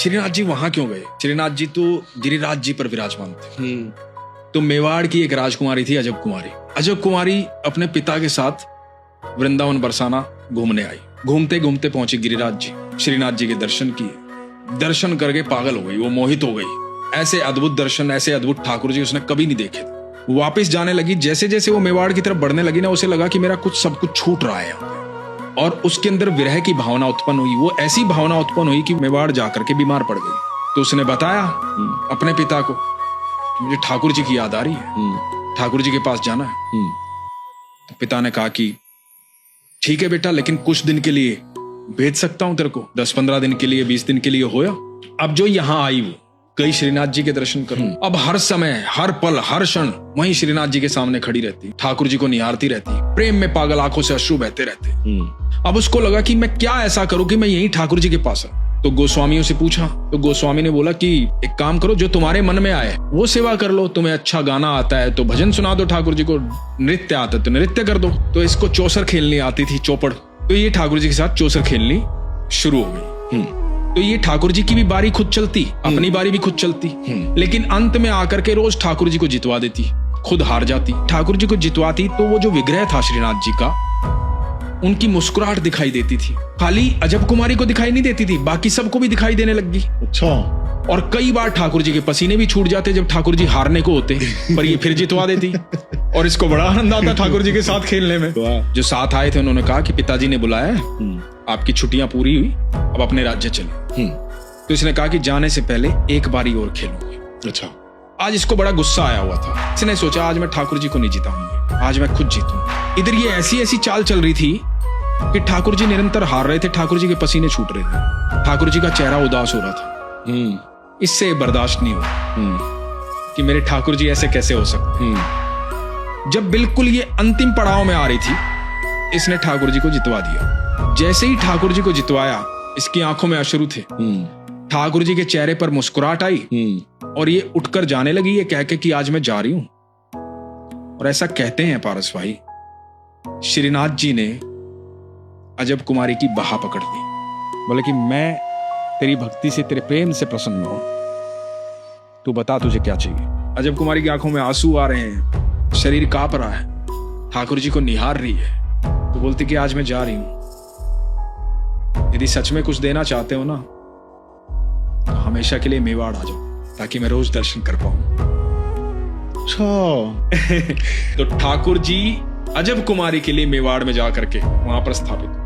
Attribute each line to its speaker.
Speaker 1: श्रीनाथ जी वहां क्यों गए? श्रीनाथ जी तो गिरिराज जी पर विराजमान थे। तो मेवाड़ की एक राजकुमारी थी अजब कुमारी। अजब कुमारी अपने पिता के साथ वृंदावन बरसाना घूमने आई। घूमते घूमते पहुंची गिरिराज जी, श्रीनाथ जी के दर्शन किए। दर्शन करके पागल हो गई, वो मोहित हो गई। ऐसे अद्भुत दर्शन, ऐसे अद्भुत ठाकुर जी उसने कभी नहीं देखे थे। वापस जाने लगी, जैसे जैसे वो मेवाड़ की तरफ बढ़ने लगी ना, उसे लगा कि मेरा कुछ सब कुछ छूट रहा है यहाँ पे। और उसके अंदर विरह की भावना उत्पन्न हुई। वो ऐसी भावना उत्पन्न हुई कि मेवाड़ जाकर के बीमार पड़ गई। तो उसने बताया अपने पिता को कि मुझे ठाकुर जी की याद आ रही है, ठाकुर जी के पास जाना है। तो पिता ने कहा कि ठीक है बेटा, लेकिन कुछ दिन के लिए भेज सकता हूं तेरे को, 10-15 दिन के लिए, 20 दिन के लिए होया। अब जो यहाँ आई वो कई श्रीनाथ जी के दर्शन करूं। अब हर समय, हर पल, हर क्षण वहीं श्रीनाथ जी के सामने खड़ी रहती, ठाकुर जी को निहारती रहती, प्रेम में पागल आंखों से अश्रु बहते रहते। अब उसको लगा कि मैं क्या ऐसा करूं कि मैं यहीं ठाकुर जी के पास आऊं। तो गोस्वामियों से पूछा, तो गोस्वामी ने बोला कि एक काम करो, जो तुम्हारे मन में आए वो सेवा कर लो। तुम्हें अच्छा गाना आता है तो भजन सुना दो ठाकुर जी को, नृत्य आता है तो नृत्य कर दो। तो इसको चौसर खेलनी आती थी, चौपड़। तो ये ठाकुर जी के साथ चौसर खेलनी शुरू हो गई। तो ये ठाकुर जी की भी बारी खुद चलती, अपनी बारी भी खुद चलती, लेकिन अंत में आकर के रोज ठाकुर जी को जितवा देती, खुद हार जाती। ठाकुर जी को जितवाती तो वो जो विग्रह था श्रीनाथ जी का, उनकी मुस्कुराहट दिखाई देती थी। खाली अजब कुमारी को दिखाई नहीं देती थी, बाकी सबको भी दिखाई देने लग गई। अच्छा। और कई बार ठाकुर जी के पसीने भी छूट जाते जब ठाकुर जी हारने को होते, पर ये फिर जितवा देती। और इसको बड़ा आनंद आता ठाकुर जी के साथ खेलने में। जो साथ आए थे उन्होंने कहा कि पिताजी ने बुलाया, आपकी छुट्टियां पूरी हुई, अब अपने राज्य चले। तो इसने कहा कि जाने से पहले एक बारी और खेलूंगी। अच्छा। आज इसको बड़ा गुस्सा आया हुआ था। इसने सोचा आज मैं ठाकुर जी को नहीं जिताऊंगी, आज मैं खुद जीतूंगा। इधर ये ऐसी ऐसी चाल चल रही थी कि ठाकुर जी निरंतर हार रहे थे, ठाकुर जी के पसीने छूट रहे थे, ठाकुर जी का चेहरा उदास हो रहा था। इससे बर्दाश्त नहीं हुआ कि मेरे ठाकुर जी ऐसे कैसे हो सकते। जब बिल्कुल ये अंतिम पड़ाव में आ रही थी, इसने ठाकुर जी को जितवा दिया। जैसे ही ठाकुर जी को जितवाया, इसकी आंखों में अश्रु थे, ठाकुर जी के चेहरे पर मुस्कुराहट आई और ये उठकर जाने लगी, ये कह के कि आज मैं जा रही हूं। और ऐसा कहते हैं पारस भाई, श्रीनाथ जी ने अजब कुमारी की बाह पकड़ ली, बोले कि मैं तेरी भक्ति से, तेरे प्रेम से प्रसन्न हूं, तू बता तुझे क्या चाहिए। अजब कुमारी की आंखों में आंसू आ रहे हैं, शरीर कांप रहा है, ठाकुर जी को निहार रही है। तो बोलती कि आज मैं जा रही हूं, यदि सच में कुछ देना चाहते हो ना तो हमेशा के लिए मेवाड़ आ जाओ, ताकि मैं रोज दर्शन कर पाऊं। तो ठाकुर जी अजब कुमारी के लिए मेवाड़ में जाकर के वहां पर स्थापित